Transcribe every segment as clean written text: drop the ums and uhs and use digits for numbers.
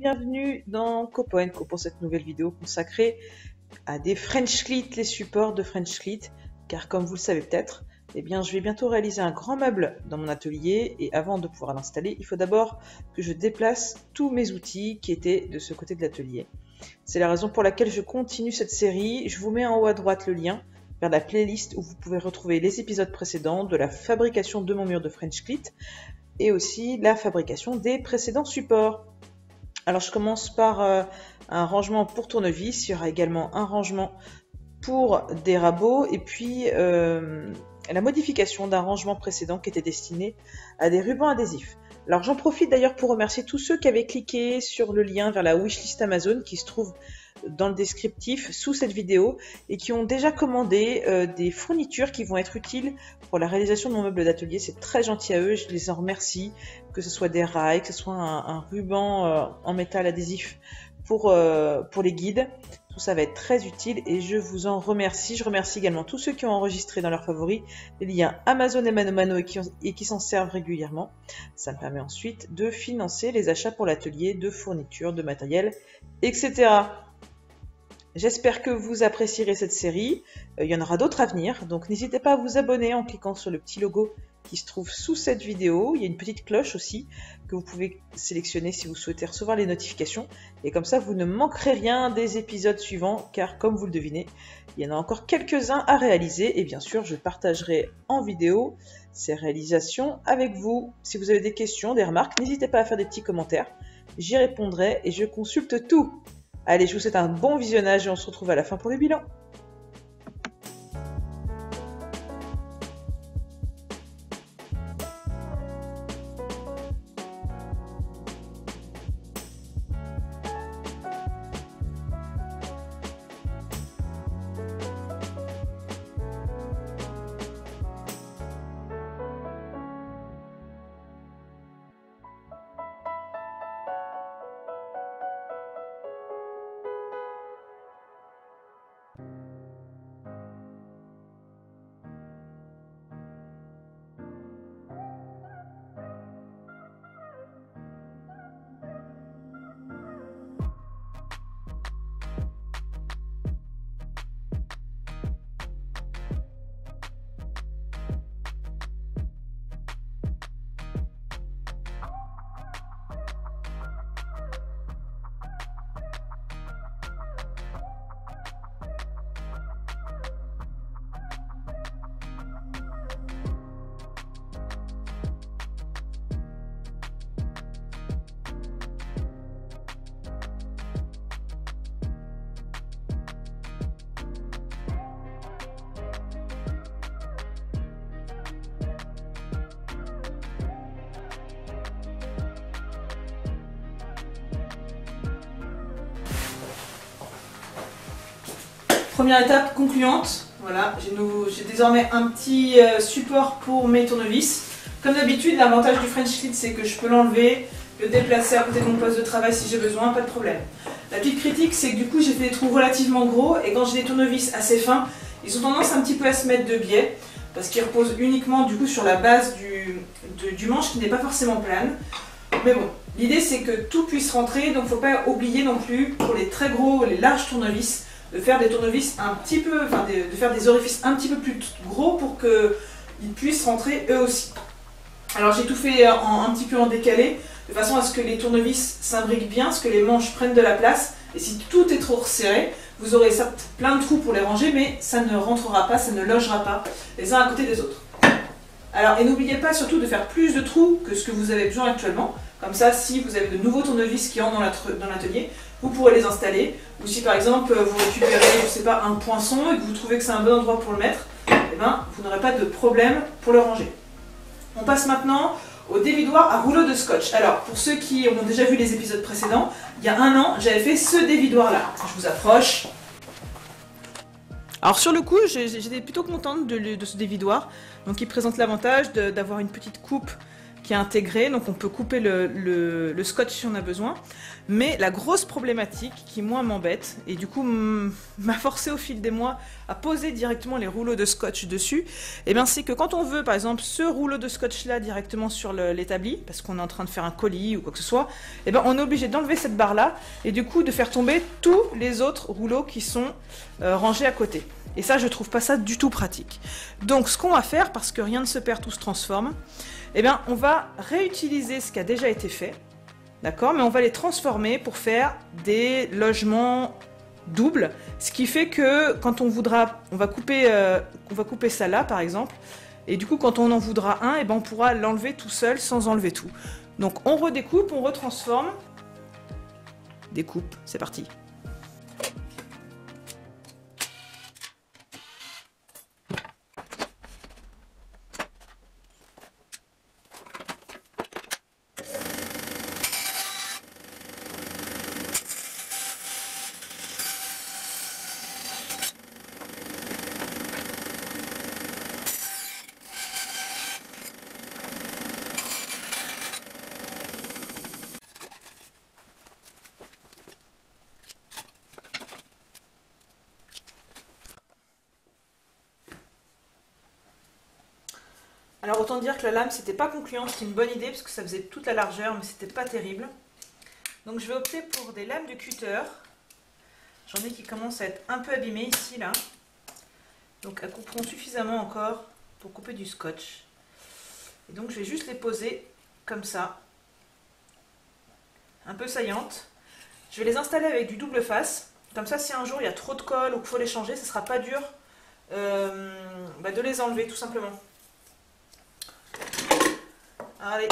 bienvenue dans Copo & Co pour cette nouvelle vidéo consacrée à des French Clit, les supports de French Clit, car comme vous le savez peut-être, eh bien, je vais bientôt réaliser un grand meuble dans mon atelier et avant de pouvoir l'installer, il faut d'abord que je déplace tous mes outils qui étaient de ce côté de l'atelier. C'est la raison pour laquelle je continue cette série. Je vous mets en haut à droite le lien vers la playlist où vous pouvez retrouver les épisodes précédents de la fabrication de mon mur de French Clit et aussi la fabrication des précédents supports. Alors je commence par un rangement pour tournevis, il y aura également un rangement pour des rabots et puis la modification d'un rangement précédent qui était destiné à des rubans adhésifs. Alors j'en profite d'ailleurs pour remercier tous ceux qui avaient cliqué sur le lien vers la wishlist Amazon qui se trouve dans le descriptif sous cette vidéo et qui ont déjà commandé des fournitures qui vont être utiles pour la réalisation de mon meuble d'atelier. C'est très gentil à eux, je les en remercie, que ce soit des rails, que ce soit un ruban en métal adhésif pour les guides. Tout ça va être très utile et je vous en remercie. Je remercie également tous ceux qui ont enregistré dans leurs favoris les liens Amazon et ManoMano et qui s'en servent régulièrement. Ça me permet ensuite de financer les achats pour l'atelier de fournitures, de matériel, etc. J'espère que vous apprécierez cette série. Il y en aura d'autres à venir, donc n'hésitez pas à vous abonner en cliquant sur le petit logo qui se trouve sous cette vidéo. Il y a une petite cloche aussi que vous pouvez sélectionner si vous souhaitez recevoir les notifications. Et comme ça, vous ne manquerez rien des épisodes suivants, car comme vous le devinez, il y en a encore quelques-uns à réaliser. Et bien sûr, je partagerai en vidéo ces réalisations avec vous. Si vous avez des questions, des remarques, n'hésitez pas à faire des petits commentaires. J'y répondrai et je consulte tout. Allez, je vous souhaite un bon visionnage et on se retrouve à la fin pour le bilan. Première étape concluante, voilà, j'ai désormais un petit support pour mes tournevis. Comme d'habitude, l'avantage du French Clit, c'est que je peux l'enlever, le déplacer à côté de mon poste de travail si j'ai besoin, pas de problème. La petite critique, c'est que du coup, j'ai fait des trous relativement gros et quand j'ai des tournevis assez fins, ils ont tendance un petit peu à se mettre de biais parce qu'ils reposent uniquement du coup sur la base du manche qui n'est pas forcément plane. Mais bon, l'idée c'est que tout puisse rentrer, donc faut pas oublier non plus pour les très gros, les larges tournevis, de faire des tournevis un petit peu, enfin de faire des orifices un petit peu plus gros pour qu'ils puissent rentrer eux aussi. Alors j'ai tout fait un petit peu en décalé, de façon à ce que les tournevis s'imbriquent bien, à ce que les manches prennent de la place. Et si tout est trop resserré, vous aurez certes plein de trous pour les ranger, mais ça ne rentrera pas, ça ne logera pas les uns à côté des autres. Alors, et n'oubliez pas surtout de faire plus de trous que ce que vous avez besoin actuellement. Comme ça, si vous avez de nouveaux tournevis qui entrent dans l'atelier, vous pourrez les installer. Ou si par exemple vous récupérez, je sais pas, un poinçon et que vous trouvez que c'est un bon endroit pour le mettre, eh ben, vous n'aurez pas de problème pour le ranger. On passe maintenant au dévidoir à rouleau de scotch. Alors, pour ceux qui ont déjà vu les épisodes précédents, il y a un an, j'avais fait ce dévidoir-là. Je vous approche. Alors sur le coup, j'étais plutôt contente de ce dévidoir. Donc il présente l'avantage d'avoir une petite coupe qui est intégré, donc on peut couper le scotch si on a besoin. Mais la grosse problématique qui moi m'embête, et du coup m'a forcé au fil des mois à poser directement les rouleaux de scotch dessus, et bien c'est que quand on veut par exemple ce rouleau de scotch là directement sur l'établi, parce qu'on est en train de faire un colis ou quoi que ce soit, et bien on est obligé d'enlever cette barre là, et du coup de faire tomber tous les autres rouleaux qui sont rangés à côté. Et ça je trouve pas ça du tout pratique. Donc ce qu'on va faire, parce que rien ne se perd, tout se transforme, et bien on va réutiliser ce qui a déjà été fait. D'accord, mais on va les transformer pour faire des logements doubles, ce qui fait que quand on voudra, on va couper ça là par exemple, et du coup quand on en voudra un, et ben on pourra l'enlever tout seul sans enlever tout. Donc on redécoupe, on retransforme, découpe, c'est parti. Alors autant dire que la lame c'était pas concluant, c'était une bonne idée parce que ça faisait toute la largeur mais c'était pas terrible. Donc je vais opter pour des lames de cutter. J'en ai qui commencent à être un peu abîmées ici là. Donc elles couperont suffisamment encore pour couper du scotch. Et donc je vais juste les poser comme ça, un peu saillantes. Je vais les installer avec du double face. Comme ça si un jour il y a trop de colle ou qu'il faut les changer, ce sera pas dur de les enlever tout simplement. Allez.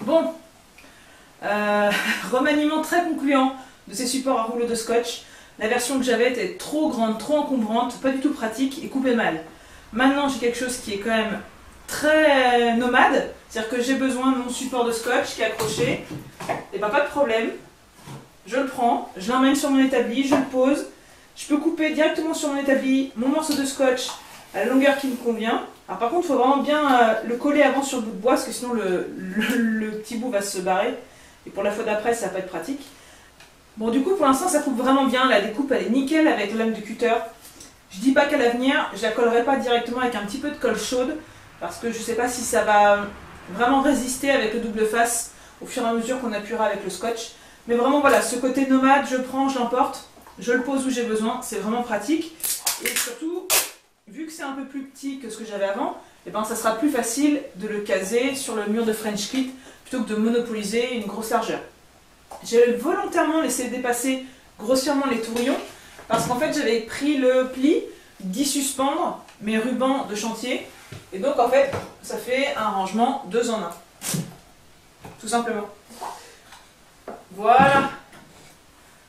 Bon, remaniement très concluant de ces supports à rouleau de scotch. La version que j'avais était trop grande, trop encombrante, pas du tout pratique et coupait mal. Maintenant j'ai quelque chose qui est quand même très nomade, c'est-à-dire que j'ai besoin de mon support de scotch qui est accroché, et ben pas de problème, je le prends, je l'emmène sur mon établi, je le pose, je peux couper directement sur mon établi mon morceau de scotch à la longueur qui me convient. Alors par contre il faut vraiment bien le coller avant sur le bout de bois parce que sinon le petit bout va se barrer et pour la fois d'après ça va pas être pratique. Bon du coup pour l'instant ça coupe vraiment bien, la découpe elle est nickel avec la lame de cutter. Je dis pas qu'à l'avenir je la collerai pas directement avec un petit peu de colle chaude parce que je sais pas si ça va vraiment résister avec le double face au fur et à mesure qu'on appuiera avec le scotch. Mais vraiment voilà, ce côté nomade, je prends, je l'emporte, je le pose où j'ai besoin, c'est vraiment pratique. Et surtout, vu que c'est un peu plus petit que ce que j'avais avant, et ben ça sera plus facile de le caser sur le mur de French Clit plutôt que de monopoliser une grosse largeur. J'ai volontairement laissé dépasser grossièrement les tourillons parce qu'en fait j'avais pris le pli d'y suspendre mes rubans de chantier et donc en fait ça fait un rangement 2 en 1 tout simplement. Voilà,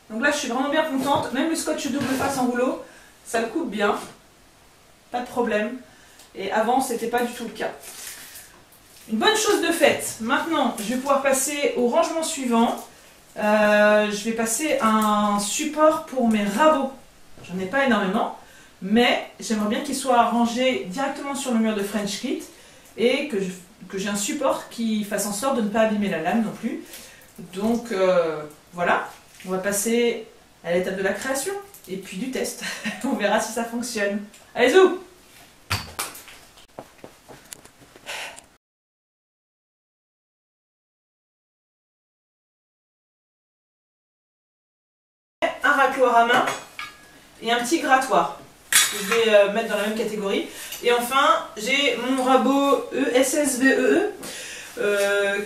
donc là je suis vraiment bien contente, même le scotch double face en rouleau ça le coupe bien, pas de problème, et avant c'était pas du tout le cas. Une bonne chose de faite. Maintenant, je vais pouvoir passer au rangement suivant. Je vais passer un support pour mes rabots. J'en ai pas énormément, mais j'aimerais bien qu'ils soient rangés directement sur le mur de French Clit et que j'ai un support qui fasse en sorte de ne pas abîmer la lame non plus. Donc voilà, on va passer à l'étape de la création et puis du test. On verra si ça fonctionne. Allez, zou! Un racloir à main et un petit grattoir. Je vais mettre dans la même catégorie. Et enfin, j'ai mon rabot ESSVEE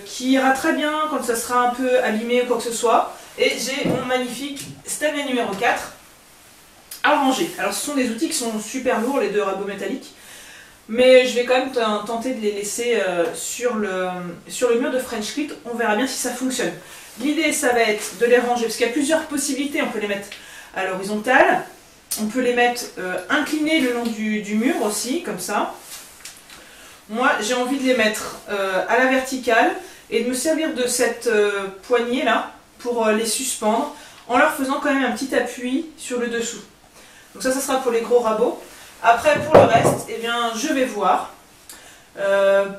qui ira très bien quand ça sera un peu abîmé ou quoi que ce soit. Et j'ai mon magnifique Stanley numéro 4 à ranger. Alors ce sont des outils qui sont super lourds, les deux rabots métalliques. Mais je vais quand même tenter de les laisser sur le mur de French Clit. On verra bien si ça fonctionne. L'idée, ça va être de les ranger, parce qu'il y a plusieurs possibilités. On peut les mettre à l'horizontale, on peut les mettre inclinés le long du mur aussi, comme ça. Moi, j'ai envie de les mettre à la verticale et de me servir de cette poignée là pour les suspendre, en leur faisant quand même un petit appui sur le dessous. Donc ça sera pour les gros rabots. Après, pour le reste, eh bien, je vais voir.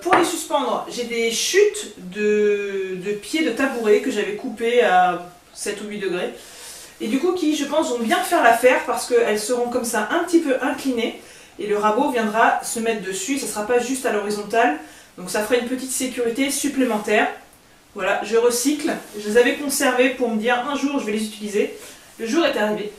Pour les suspendre, j'ai des chutes de pieds de tabouret que j'avais coupées à 7 ou 8 degrés. Et du coup, qui, je pense, vont bien faire l'affaire parce qu'elles seront comme ça un petit peu inclinées. Et le rabot viendra se mettre dessus. Ça ne sera pas juste à l'horizontale. Donc ça fera une petite sécurité supplémentaire. Voilà, je recycle. Je les avais conservés pour me dire un jour je vais les utiliser. Le jour est arrivé.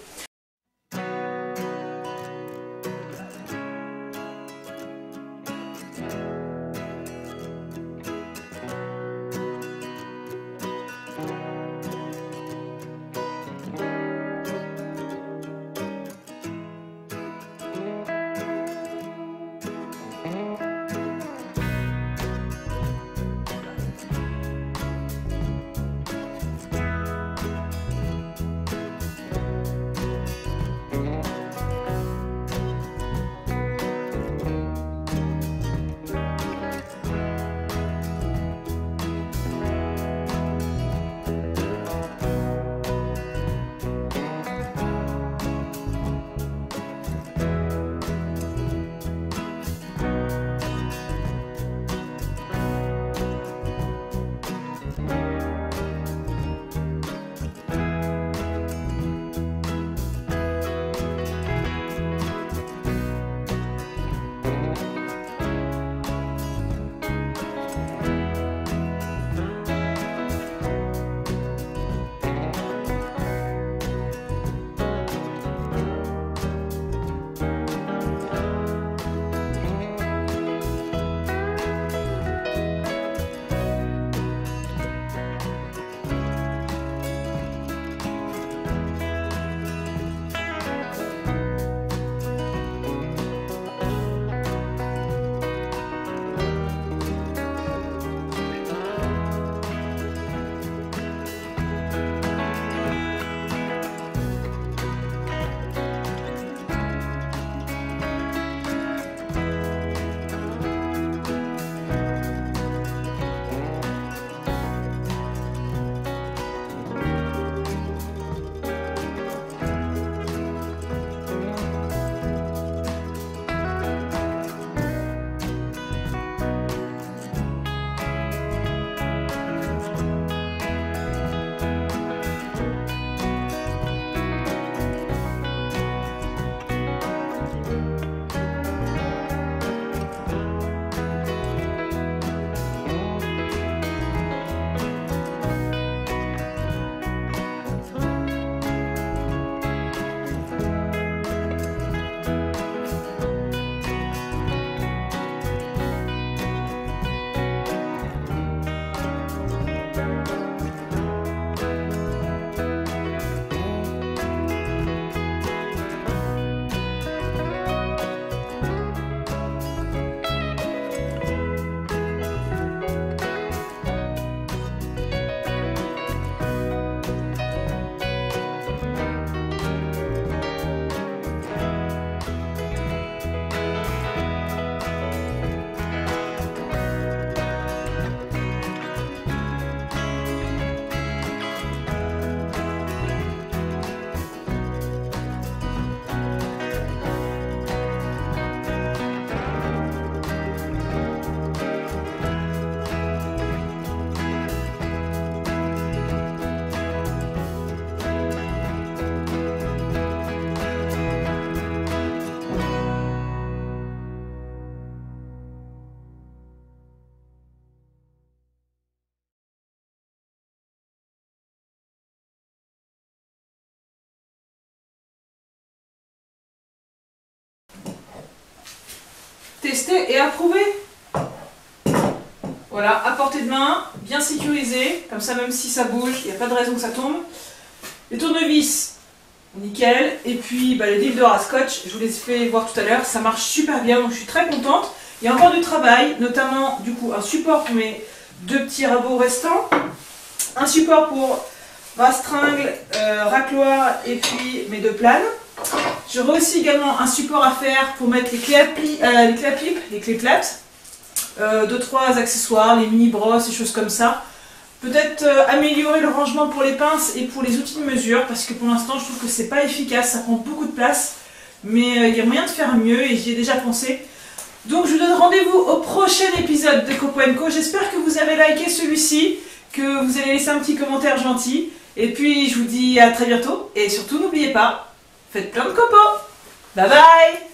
testé et approuvé. Voilà, à portée de main, bien sécurisé, comme ça même si ça bouge, il n'y a pas de raison que ça tombe. Les tournevis, nickel. Et puis les dildos à scotch, je vous les ai fait voir tout à l'heure, ça marche super bien, donc je suis très contente. Il y a encore du travail, notamment du coup un support pour mes 2 petits rabots restants, un support pour rastringle, racloir et puis mes 2 planes. J'aurai aussi également un support à faire pour mettre les clés à clip, les clés plates, 2-3 accessoires, les mini brosses et choses comme ça. Peut-être améliorer le rangement pour les pinces et pour les outils de mesure, parce que pour l'instant je trouve que c'est pas efficace, ça prend beaucoup de place, mais il y a moyen de faire mieux et j'y ai déjà pensé. Donc je vous donne rendez-vous au prochain épisode de Copo & Co. J'espère que vous avez liké celui-ci, que vous allez laisser un petit commentaire gentil, et puis je vous dis à très bientôt, et surtout n'oubliez pas, faites plein de copeaux. Bye bye.